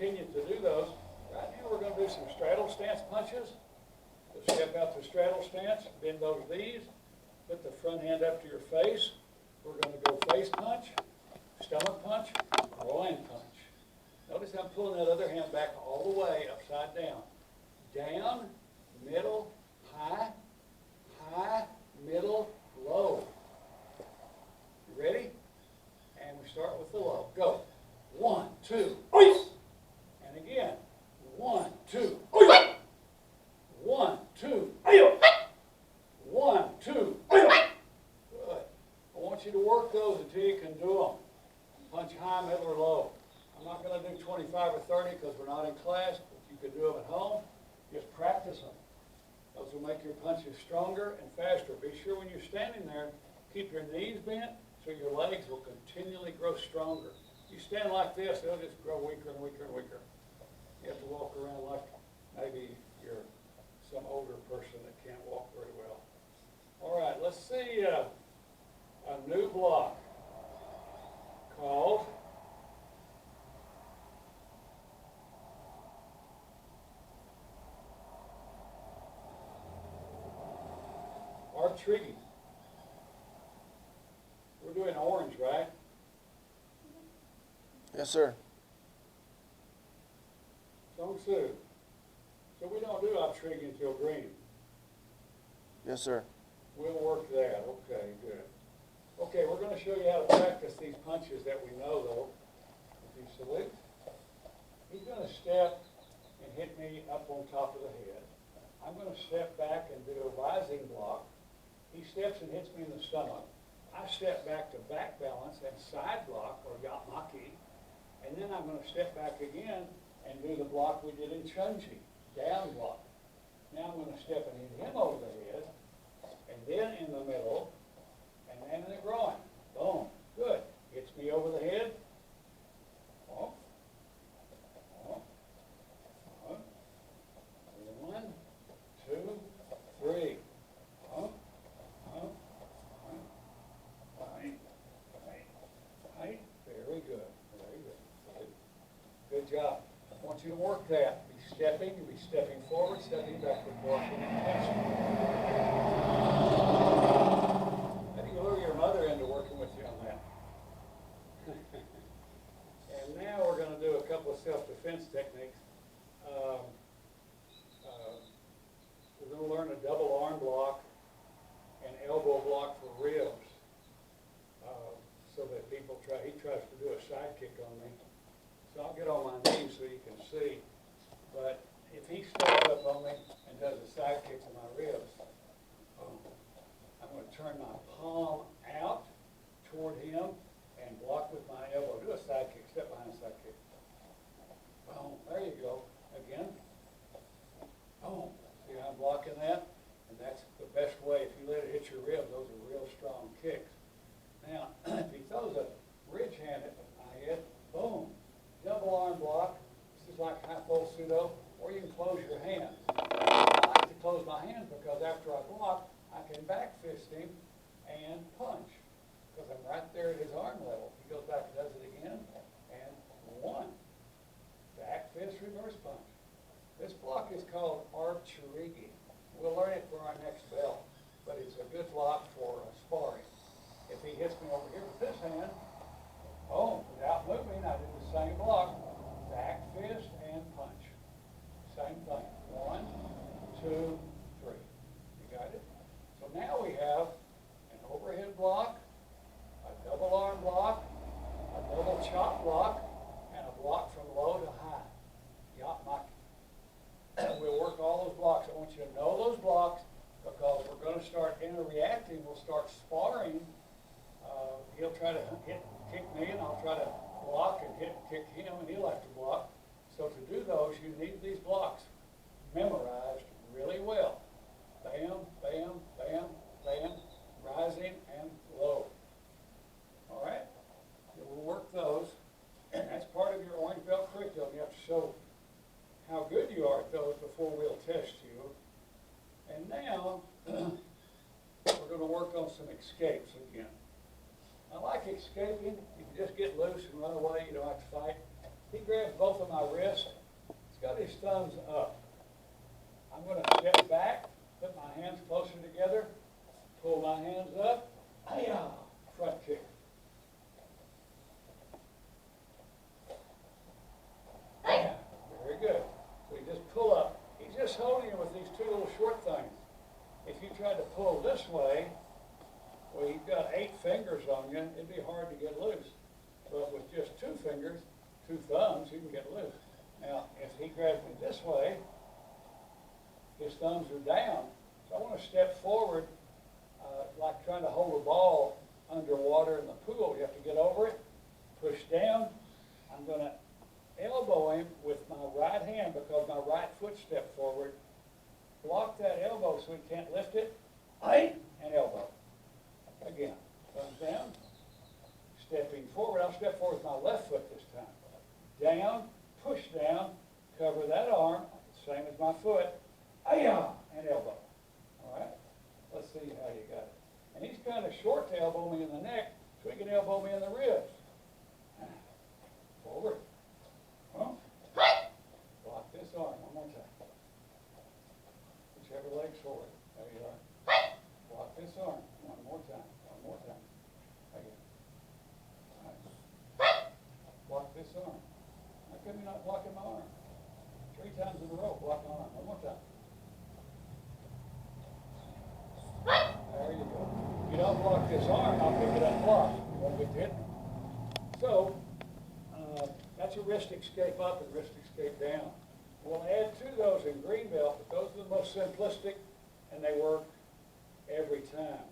continue to do those. Right now we're going to do some straddle stance punches. So step out to straddle stance, bend those knees, put the front hand up to your face. We're going to go face punch, stomach punch, groin punch. Notice I'm pulling that other hand back all the way upside down. Down, middle, high, high, middle, low. You ready? And we start with the low. Go. 1, 2, and again. 1, 2, 1, 2, 1, 2. Good. I want you to work those until you can do them. Punch high, middle, or low. I'm not going to do 25 or 30 because we're not in class, but you can do them at home. Just practice them. Those will make your punches stronger and faster. Be sure when you're standing there, keep your knees bent so your legs will continually grow stronger. You stand like this, they'll just grow weaker and weaker and weaker. You have to walk around like maybe you're some older person that can't walk very well. All right, let's see a new block called Artrigi. We're doing orange, right? Yes, sir. Song Sue. So we don't do Artrigi until green. Yes, sir. We'll work that. Okay, good. Okay, we're going to show you how to practice these punches that we know, though. If you salute, he's going to step and hit me up on top of the head. I'm going to step back and do a rising block. He steps and hits me in the stomach. I step back to back balance and side block, or yamaki, and then I'm going to step back again and do the block we did in Chunji, down block. Now I'm going to step and hit him over the head, and then in the middle, and then in the groin. Boom. Good. Hits me over the head. Boom. Boom. Boom. 1, 2, 3. Boom. Boom. Boom. Right. Right. Right. Very good. Very good. Good job. I want you to work that. Be stepping, you'll be stepping forward, stepping backward, blocking and catching. Maybe you lure your mother into working with you on that. And now we're going to do a couple of self-defense techniques. We're going to learn a double arm block and elbow block for ribs. So that people he tries to do a side kick on me. So I'll get on my knees so you can see. But if he steps up on me and does a side kick to my ribs, I'm going to turn my palm out toward him and block with my elbow. Do a side kick. Step behind a side kick. Boom. There you go. Again. Boom. See how I'm blocking that? And that's the best way. If you let it hit your ribs, those are real strong kicks. Now, if he throws a bridge hand at my head, boom. Double arm block. This is like high full pseudo, or you can close your hands. I like to close my hands because after I block, I can back fist him and punch because I'm right there at his arm level. He goes back and does it again, and 1. Back fist, reverse punch. This block is called Artrigi. We'll learn it for our next belt, but it's a good block for sparring. If he hits me over here with this hand, boom, without moving, I do the same block. Back fist and punch. Same thing. 1, 2, 3. You got it? So now we have an overhead block, a double arm block, a double chop block, and a block from low to high. Yamaki. We'll work all those blocks. I want you to know those blocks because we're going to start interreacting. We'll start sparring. He'll try to kick me, and I'll try to block and kick him, and he'll have to block. So to do those, you need these blocks memorized really well. Bam, bam, bam, bam, rising and low. All right? And we'll work those, and that's part of your orange belt curriculum. You have to show how good you are at those before we'll test you. And now, we're going to work on some escapes again. I like escaping. You can just get loose and run away. You don't have to fight. he grabs both of my wrists. He's got his thumbs up. I'm going to step back, put my hands closer together, pull my hands up, hi-ya, front kick. Hi-ya. Very good. So you just pull up. He's just holding you with these two little short things. If you tried to pull this way, well, you've got 8 fingers on you, it'd be hard to get loose. But with just 2 fingers, 2 thumbs, you can get loose. Now, if he grabs me this way, his thumbs are down. So I want to step forward, like trying to hold a ball underwater in the pool. You have to get over it, push down. I'm going to elbow him with my right hand because my right foot stepped forward. Block that elbow so he can't lift it. And elbow. Again, thumbs down. Stepping forward. I'll step forward with my left foot this time. Down, push down, cover that arm, same as my foot. And elbow. All right? Let's see how you got it. And he's kind of short to elbow me in the neck, so he can elbow me in the ribs. Forward. Block this arm one more time. Whichever leg's forward. There you are. Block this arm one more time. One more time. Again. Right. Block this arm. How come you're not blocking my arm? 3 times in a row. Block my arm. One more time. There you go. If you don't block this arm, I'll pick it up and block. You won't get to hit me. So, that's a wrist escape up and wrist escape down. We'll add to those in green belt, but those are the most simplistic, and they work every time.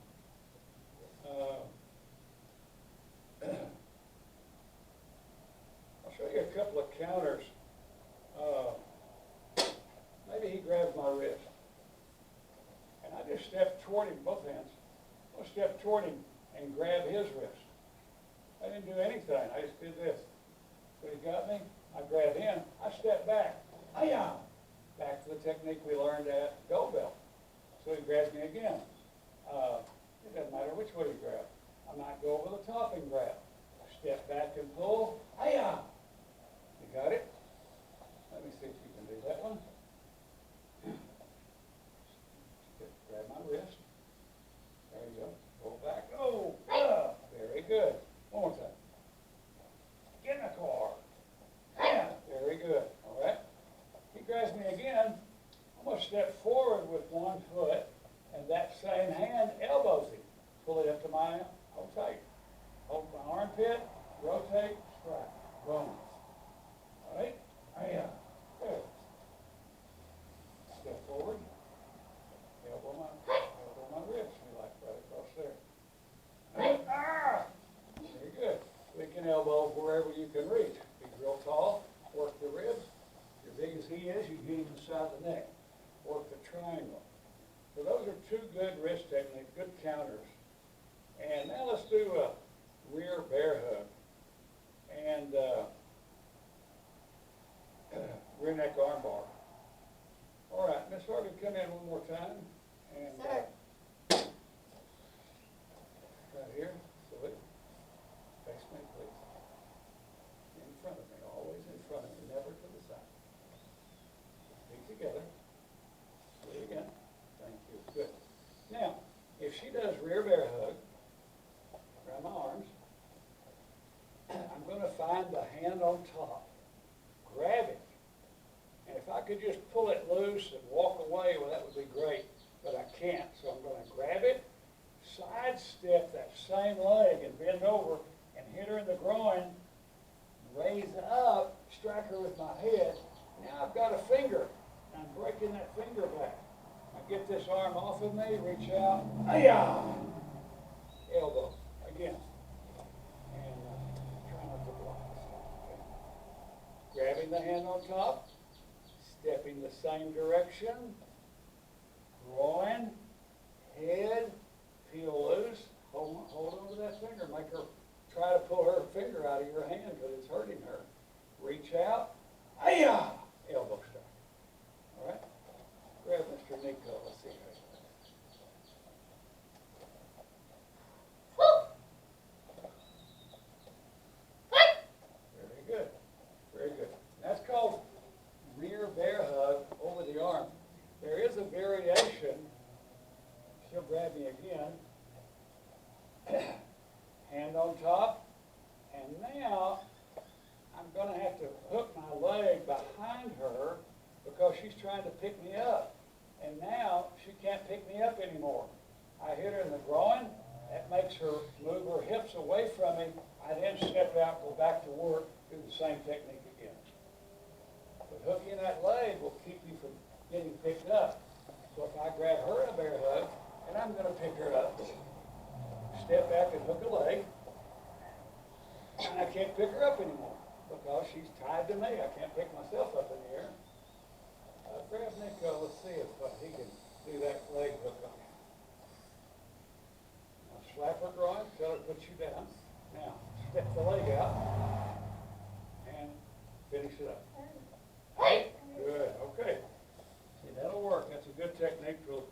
I'll show you a couple of counters. Maybe he grabs my wrist. And I just step toward him, both hands. I'll step toward him and grab his wrist. I didn't do anything. I just did this. So he got me. I grab him. I step back. Back to the technique we learned at gold belt. So he grabs me again. It doesn't matter which way you grab. I might go over the top and grab. Step back and pull. You got it? Let me see if you can do that one. Grab my wrist. There you go. Pull back. Very good. One more time. Get in the car. Very good. All right. He grabs me again. I'm going to step forward with one foot, and that same hand elbows him. Pull it up to my, hold tight. Hold my armpit, rotate, strike. Boom. All right? Good. Step forward. Elbow my ribs, if you like, right across there. Very good. We can elbow wherever you can reach. Be real tall, work the ribs. As big as he is, you get him inside the neck. Work the triangle. So those are 2 good wrist techniques, good counters. And now let's do a rear bear hug. And rear neck arm bar. All right, Miss Harvey, come in one more time. And, Sir. Right here, salute. Face me, please. In front of me, always in front of me, never to the side. Feet together. Salute again. Thank you. Good. Now, if she does rear bear hug, grab my arms, I'm going to find the hand on top. Grab it. And if I could just pull it loose and walk away, well, that would be great. But I can't, so I'm going to grab it, sidestep that same leg and bend over and hit her in the groin, raise up, strike her with my head. Now I've got a finger. I'm breaking that finger back. I get this arm off of me, reach out, elbow, again. And try not to block. Okay. Grabbing the hand on top, stepping the same direction, groin, head, peel loose, hold on to that finger, make her try to pull her finger out of your hand because it's hurting her. Reach out, elbow strike. All right? Grab Mr. Nico, let's see how he does. Very good. Very grab me again. Hand on top. And now I'm going to have to hook my leg behind her because she's trying to pick me up. And now she can't pick me up anymore. I hit her in the groin. That makes her move her hips away from me. I then step out, go back to work, do the same technique again. But hooking that leg will keep you from getting picked up. So if I grab her in a bear hug, and I'm going to pick her up, step back and hook a leg, and I can't pick her up anymore because she's tied to me. I can't pick myself up in the air. Grab Nico, let's see if he can do that leg hook on you. Now slap her groin, tell her to put you down. Now, step the leg out and finish it up. Good, okay. See, that'll work. That's a good technique for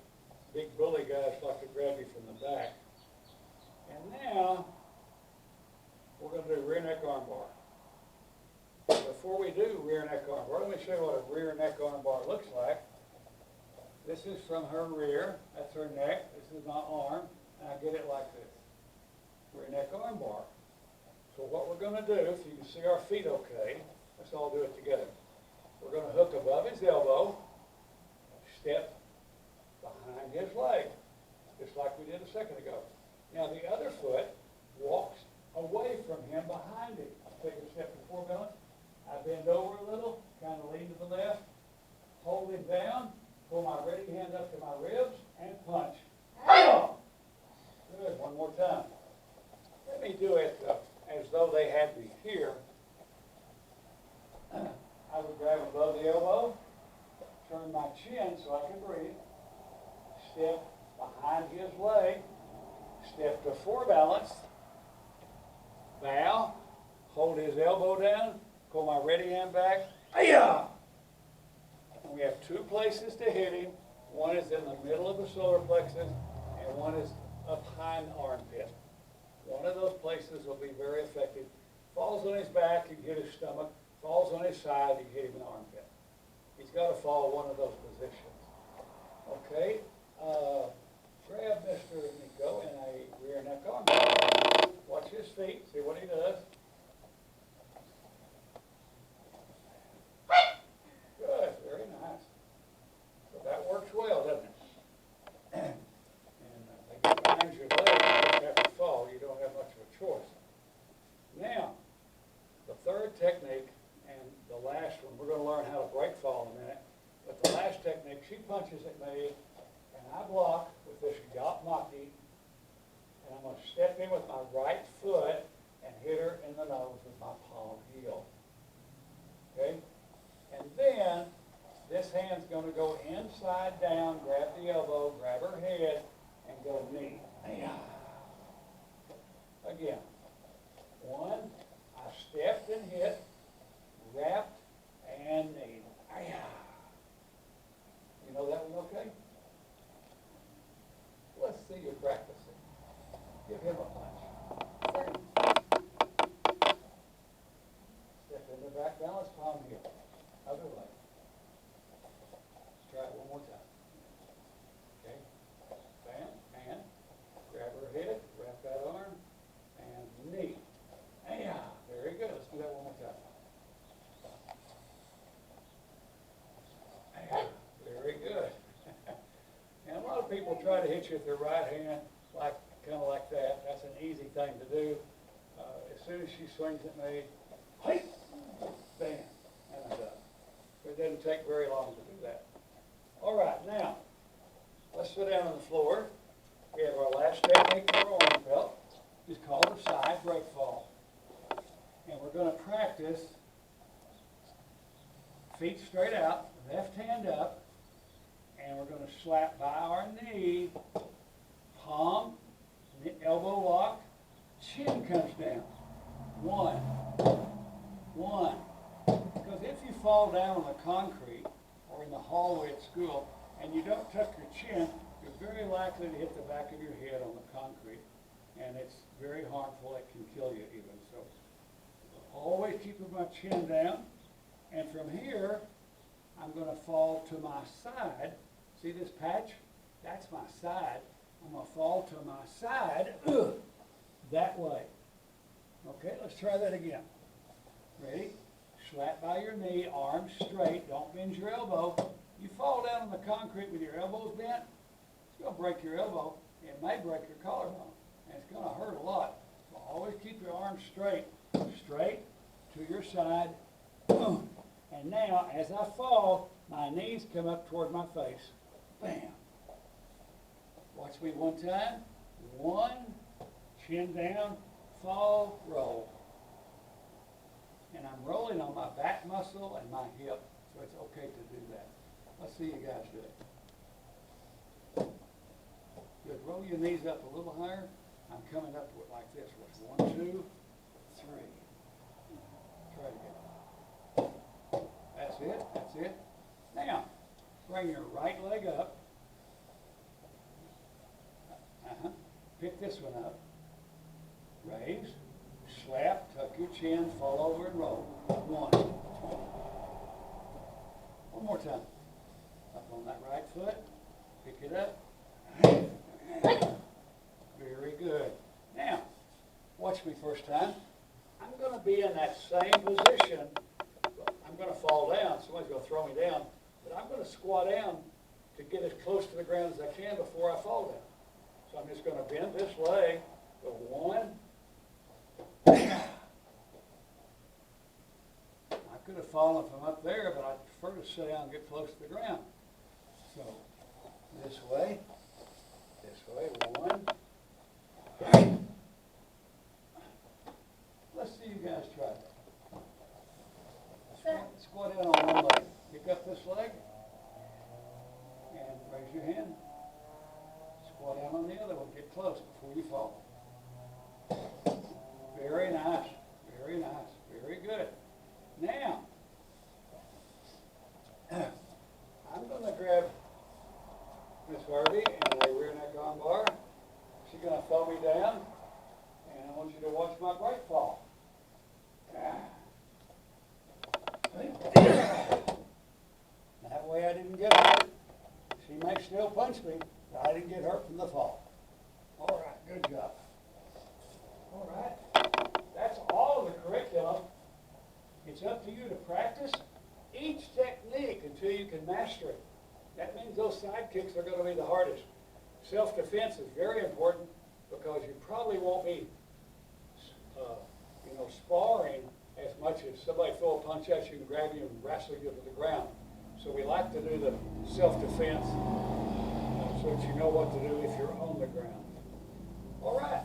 big bully guys like to grab you from the back. And now, we're going to do rear neck arm bar. Before we do rear neck arm bar, let me show you what a rear neck arm bar looks like. This is from her rear, that's her neck, this is my arm, and I get it like this. Rear neck arm bar. So what we're going to do, if you can see our feet okay, let's all do it together. We're going to hook above his elbow, step behind his leg, just like we did a second ago. Now the other foot walks away from him behind him. I'll take a step before balance. I bend over a little, kind of lean to the left, hold him down, pull my ready hand up to my ribs, and punch. Good, one more time. Let me do it as though they had me here. I would grab above the elbow, turn my chin so I can breathe, step behind his leg, step to fore balance, bow, hold his elbow down, pull my ready hand back, and we have two places to hit him. One is in the middle of the solar plexus, and one is up behind the armpit. One of those places will be very effective. Falls on his back, you hit his stomach. Falls on his side, you hit him in the armpit. He's got to fall one of those positions. Okay, grab Mr. Nico in a rear neck arm bar. Watch his feet, see what he does. Good, very nice. So that works well, doesn't it? And they get behind your leg, you just have to fall. You don't have much of a choice. Now, the third technique, and the last one, we're going to learn how to break fall in a minute, but the last technique, she punches at me, and I block with this gap maki, and I'm going to step in with my right foot and hit her in the nose with my palm heel. Okay? And then, this hand's going to go inside down, grab the elbow, grab her head, and go knee. Again. One, I stepped and hit, wrapped, and knee. You know that one okay? Let's see you practice it. Give him a punch. Step in the back balance, palm heel. Other leg. Let's try it one more time. Okay? Bam, and grab her head, wrap that arm, and knee. Very good. Let's do that one more time. Very good. And a lot of people try to hit you with their right hand, kind of like that. That's an easy thing to do. As soon as she swings at me, bam, and I'm done. It doesn't take very long to do that. All right, now, let's sit down on the floor. We have our last technique for our arm belt. It's called a side break fall. And we're going to practice feet straight out, left hand up, and we're going to slap by our knee, palm, elbow lock, chin comes down. One. Because if you fall down on the concrete or in the hallway at school and you don't tuck your chin, you're very likely to hit the back of your head on the concrete, and it's very harmful. It can kill you even. So always keeping my chin down, and from here I'm going to fall to my side. See this patch? That's my side. I'm gonna fall to my side, that way. Okay, let's try that again. Ready? Slap by your knee, arms straight, don't bend your elbow. You fall down on the concrete with your elbows bent, it's gonna break your elbow. It may break your collarbone, and it's gonna hurt a lot. So always keep your arms straight, straight to your side. And now, as I fall, my knees come up toward my face. Bam. Watch me one time. One, chin down, fall, roll. And I'm rolling on my back muscle and my hip, so it's okay to do that. Let's see you guys do it. Good. Roll your knees up a little higher. I'm coming up to it like this. 1, 2, 3. Try it again. That's it. That's it. Now, bring your right leg up. Pick this one up. Raise, slap, tuck your chin, fall over and roll. 1. One more time. Up on that right foot. Pick it up. Very good. Now, watch me first time. I'm going to be in that same position. I'm going to fall down. Somebody's going to throw me down. But I'm going to squat down to get as close to the ground as I can before I fall down. So I'm just going to bend this leg. Go 1. I could have fallen from up there, but I prefer to sit down and get close to the ground. So this way. 1. Let's see you guys try that. Squat down on one leg. Pick up this leg and raise your hand. Squat down on the other one. Get close before you fall. Very nice. Very nice. Very good. Now, I'm going to grab Miss Harvey and a rear neck arm bar. She's going to throw me down, and I want you to watch my break fall. That way I didn't get hurt. She may still punch me, but I didn't get hurt from the fall. All right, good job. All right, that's all of the curriculum. It's up to you to practice each technique until you can master it. That means those side kicks are going to be the hardest. Self-defense is very important because you probably won't be, sparring as much as somebody throw a punch at you and grab you and wrestle you to the ground. So we like to do the self-defense so that you know what to do if you're on the ground. All right.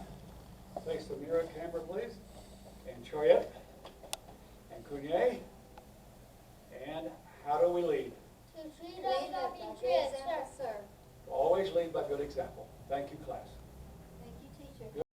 Face the mirror camera, please. And Choyette. And Kunye. And how do we lead? To treat us like we treat, sir. Always lead by good example. Thank you, class.